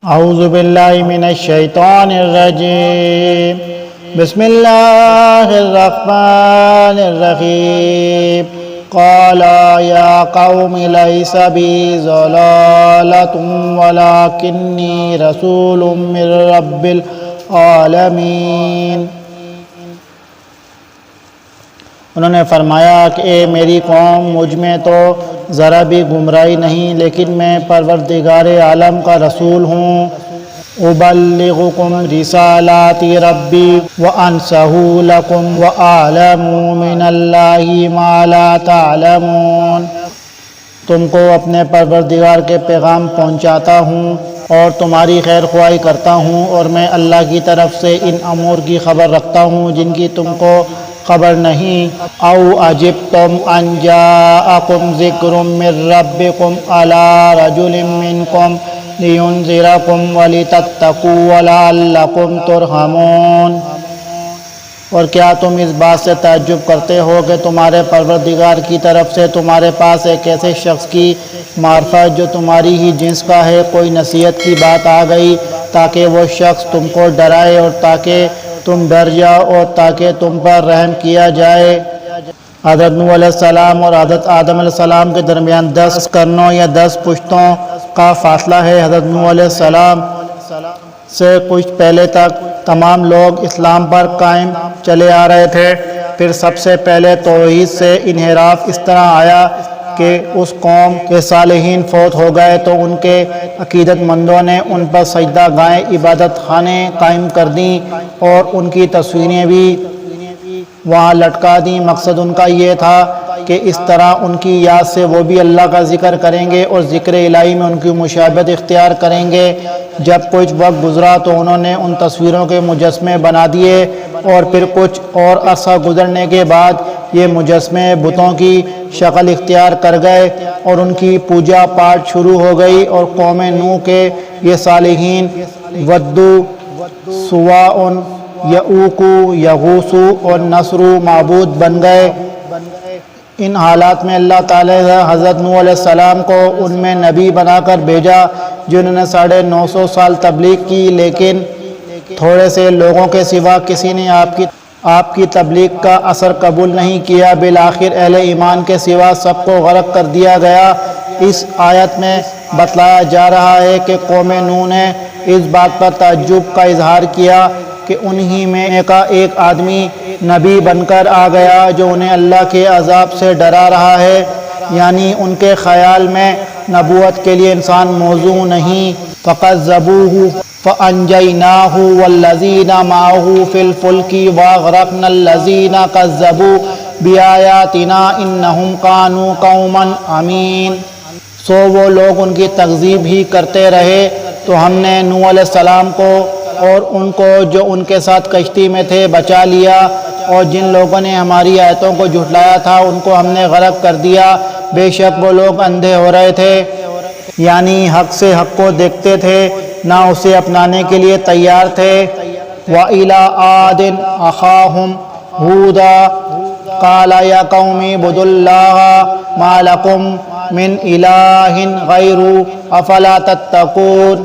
اعوذ باللہ من الشیطان الرجیم بسم اللہ الرحمن الرحیم قال یا قوم لیس بی ضلالۃ ولکنی رسول من رب العالمین۔ انہوں نے فرمایا کہ اے میری قوم، مجھ میں تو ذرا بھی گمراہی نہیں، لیکن میں پروردگار عالم کا رسول ہوں۔ ابلغکم رسالات ربی وانصح لکم واعلم من اللہ ما لا تعلمون۔ تم کو اپنے پروردگار کے پیغام پہنچاتا ہوں اور تمہاری خیر خواہی کرتا ہوں، اور میں اللہ کی طرف سے ان امور کی خبر رکھتا ہوں جن کی تم کو خبر نہیں۔ او عجبتم ان جاءکم ذکر من ربکم علی رجل منکم لینذرکم ولتتقوا ولعلکم ترحمون۔ اور کیا تم اس بات سے تعجب کرتے ہو کہ تمہارے پروردگار کی طرف سے تمہارے پاس ایک ایسے شخص کی معرفت جو تمہاری ہی جنس کا ہے کوئی نصیحت کی بات آ گئی تاکہ وہ شخص تم کو ڈرائے اور تاکہ تم ڈر جاؤ اور تاکہ تم پر رحم کیا جائے۔ حضرت نوح علیہ السلام اور حضرت آدم علیہ السلام کے درمیان 10 قرنوں یا 10 پشتوں کا فاصلہ ہے۔ حضرت نوح علیہ السلام سے کچھ پہلے تک تمام لوگ اسلام پر قائم چلے آ رہے تھے، پھر سب سے پہلے توحید سے انحراف اس طرح آیا کہ اس قوم کے صالحین فوت ہو گئے تو ان کے عقیدت مندوں نے ان پر سجدہ گاہیں عبادت خانے قائم کر دیں اور ان کی تصویریں بھی وہاں لٹکا دیں۔ مقصد ان کا یہ تھا کہ اس طرح ان کی یاد سے وہ بھی اللہ کا ذکر کریں گے اور ذکر الہی میں ان کی مشابہت اختیار کریں گے۔ جب کچھ وقت گزرا تو انہوں نے ان تصویروں کے مجسمے بنا دیے، اور پھر کچھ اور عرصہ گزرنے کے بعد یہ مجسمے بتوں کی شکل اختیار کر گئے اور ان کی پوجا پاٹ شروع ہو گئی، اور قوم نوح کے یہ صالحین ودو، سواء، یعوق، یغوث اور نصر معبود بن گئے۔ ان حالات میں اللہ تعالیٰ نے حضرت نوح علیہ السلام کو ان میں نبی بنا کر بھیجا، جنہوں نے 950 سال تبلیغ کی، لیکن تھوڑے سے لوگوں کے سوا کسی نے آپ کی تبلیغ کا اثر قبول نہیں کیا۔ بالآخر اہل ایمان کے سوا سب کو غرق کر دیا گیا۔ اس آیت میں بتلایا جا رہا ہے کہ قوم نوح نے اس بات پر تعجب کا اظہار کیا کہ انہی میں کا ایک آدمی نبی بن کر آ گیا جو انہیں اللہ کے عذاب سے ڈرا رہا ہے، یعنی ان کے خیال میں نبوت کے لیے انسان موضوع نہیں۔ فَكَذَّبُوهُ فَأَنجَيْنَاهُ وَالَّذِينَ مَعَهُ فِي الْفُلْكِ وَأَغْرَقْنَا الَّذِينَ كَذَّبُوا بِآيَاتِنَا إِنَّهُمْ كَانُوا قَوْمًا عَمِينَ۔ سو وہ لوگ ان کی تکذیب ہی کرتے رہے تو ہم نے نوح علیہ السلام کو اور ان کو جو ان کے ساتھ کشتی میں تھے بچا لیا، اور جن لوگوں نے ہماری آیتوں کو جھٹلایا تھا ان کو ہم نے غرق کر دیا۔ بے شک وہ لوگ اندھے ہو رہے تھے، یعنی حق سے حق کو دیکھتے تھے، نہ اسے اپنانے کے لیے تیار تھے۔ وَإِلَىٰ عَادٍ أَخَاهُمْ هُودًا قَالَ يَا قَوْمِ اعْبُدُوا اللَّهَ مَا لَكُم مِّنْ إِلَٰهٍ غَيْرُهُ أَفَلَا تَتَّقُونَ۔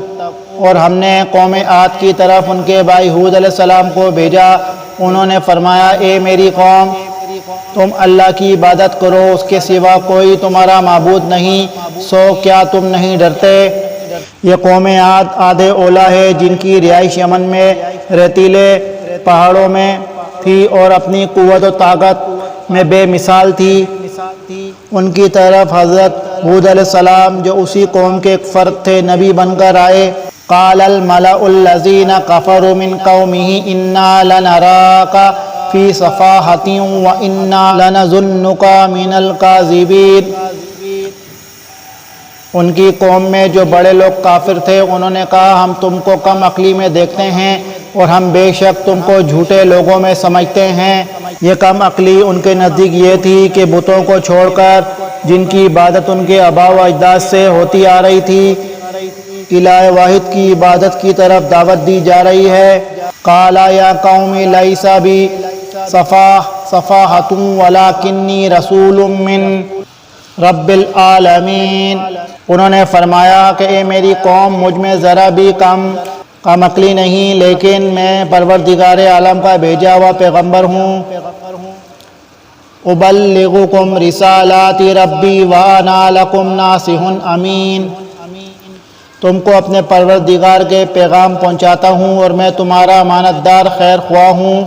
اور ہم نے قوم عاد کی طرف ان کے بھائی ہود علیہ السلام کو بھیجا، انہوں نے فرمایا اے میری قوم، تم اللہ کی عبادت کرو، اس کے سوا کوئی تمہارا معبود نہیں، سو کیا تم نہیں ڈرتے؟ یہ قوم عاد عاد اولا ہے جن کی رہائش یمن میں ریتیلے پہاڑوں میں تھی اور اپنی قوت و طاقت میں بے مثال تھی۔ ان کی طرف حضرت ہود علیہ السلام جو اسی قوم کے ایک فرد تھے نبی بن کر آئے۔ قال الملأ الذين كفروا من قومه إنا لنراك في سفاهة وإنا لنظنك من الكاذبين۔ ان کی قوم میں جو بڑے لوگ کافر تھے انہوں نے کہا ہم تم کو کم عقلی میں دیکھتے ہیں اور ہم بے شک تم کو جھوٹے لوگوں میں سمجھتے ہیں۔ یہ کم عقلی ان کے نزدیک یہ تھی کہ بتوں کو چھوڑ کر جن کی عبادت ان کے آباء و اجداد سے ہوتی آ رہی تھی، الہ واحد کی عبادت کی طرف دعوت دی جا رہی ہے۔ قال یا قوم لیس بی صفاحۃ ولکنی رسول من رب العالمین۔ انہوں نے فرمایا کہ اے میری قوم، مجھ میں ذرا بھی کم عقلی نہیں، لیکن میں پروردگار عالم کا بھیجا ہوا پیغمبر ہوں۔ ابلغکم رسالات ربی وانا لکم ناصح امین، تم کو اپنے پروردگار کے پیغام پہنچاتا ہوں اور میں تمہارا امانت دار خیر خواہ ہوں۔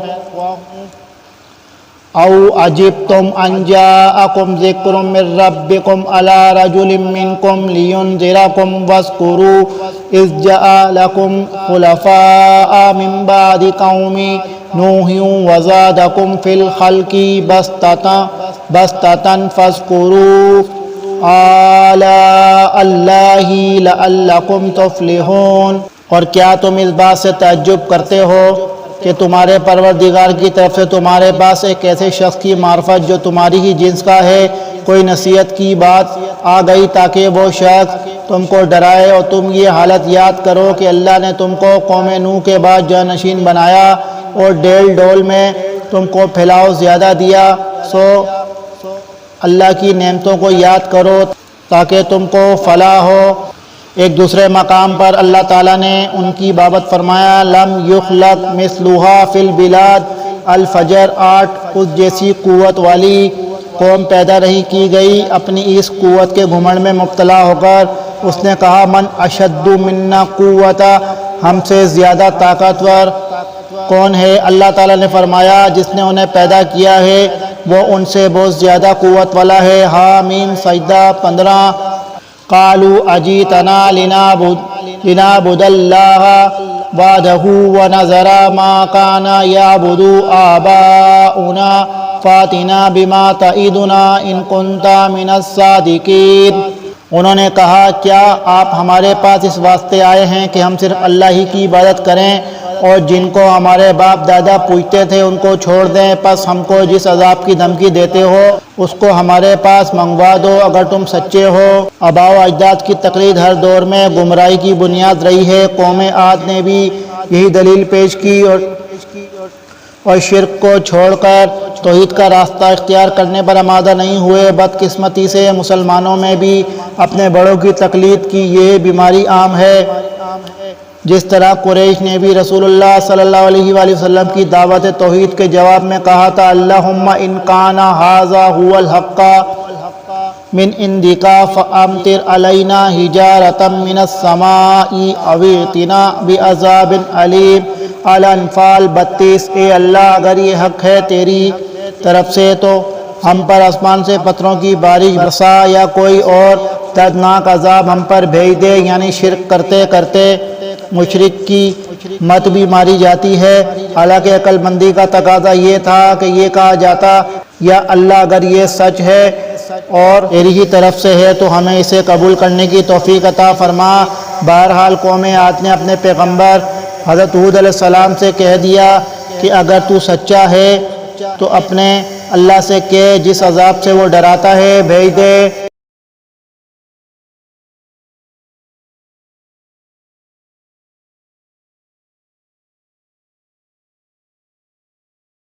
او عجبتم ان جاءکم ذکر من ربکم علی رجل منکم لینذرکم واذکروا اذ جعلکم خلفاء من بعد قوم نوح وزادکم فی الخلق بسطة فاذکروا آلاء اللہ لعلکم تفلحون۔ اور کیا تم اس بات سے تعجب کرتے ہو کہ تمہارے پروردگار کی طرف سے تمہارے پاس ایک ایسے شخص کی معرفت جو تمہاری ہی جنس کا ہے، کوئی نصیحت کی بات آ گئی تاکہ وہ شخص تم کو ڈرائے، اور تم یہ حالت یاد کرو کہ اللہ نے تم کو قوم نوح کے بعد جانشین بنایا اور ڈیل ڈول میں تم کو پھیلاؤ زیادہ دیا۔ سو اللہ کی نعمتوں کو یاد کرو تاکہ تم کو فلاح ہو۔ ایک دوسرے مقام پر اللہ تعالیٰ نے ان کی بابت فرمایا، لم یخلق مثلھا فی البلاد، الفجر 8، اس جیسی قوت والی قوم پیدا نہیں کی گئی۔ اپنی اس قوت کے گھمنڈ میں مبتلا ہو کر اس نے کہا، من اشد منا قوتا، ہم سے زیادہ طاقتور کون ہے؟ اللہ تعالیٰ نے فرمایا، جس نے انہیں پیدا کیا ہے وہ ان سے بہت زیادہ قوت والا ہے۔ حامیم سجدہ 15۔ قالوا اجیتنا لنعبد اللہ وحدہ ونذر ما کان یعبد آباؤنا فاتنا بما تعدنا ان کنت من الصادقین۔ انہوں نے کہا، کیا آپ ہمارے پاس اس واسطے آئے ہیں کہ ہم صرف اللہ ہی کی عبادت کریں اور جن کو ہمارے باپ دادا پوجتے تھے ان کو چھوڑ دیں؟ پس ہم کو جس عذاب کی دھمکی دیتے ہو اس کو ہمارے پاس منگوا دو اگر تم سچے ہو۔ آباء و اجداد کی تقلید ہر دور میں گمراہی کی بنیاد رہی ہے۔ قوم عاد نے بھی یہی دلیل پیش کی اور شرک کو چھوڑ کر توحید کا راستہ اختیار کرنے پر آمادہ نہیں ہوئے۔ بدقسمتی سے مسلمانوں میں بھی اپنے بڑوں کی تقلید کی یہ بیماری عام ہے۔ جس طرح قریش نے بھی رسول اللہ صلی اللہ علیہ وآلہ وسلم کی دعوت توحید کے جواب میں کہا تھا، اللہم ان کان ھذا ھو الحق من عندک فامطر علینا حجارۃ من السماء او ائتنا بعذاب علیم۔ الانفال 32۔ اے اللہ، اگر یہ حق ہے تیری طرف سے تو ہم پر آسمان سے پتھروں کی بارش برسا یا کوئی اور دردناک عذاب ہم پر بھیج دے۔ یعنی شرک کرتے کرتے مشرک کی مت بھی ماری جاتی ہے۔ حالانکہ عقل مندی کا تقاضا یہ تھا کہ یہ کہا جاتا، یا اللہ اگر یہ سچ ہے اور تیری ہی طرف سے ہے تو ہمیں اسے قبول کرنے کی توفیق عطا فرما۔ بہرحال قوم عاد نے اپنے پیغمبر حضرت ہود علیہ السلام سے کہہ دیا کہ اگر تو سچا ہے تو اپنے اللہ سے کہ جس عذاب سے وہ ڈراتا ہے بھیج دے۔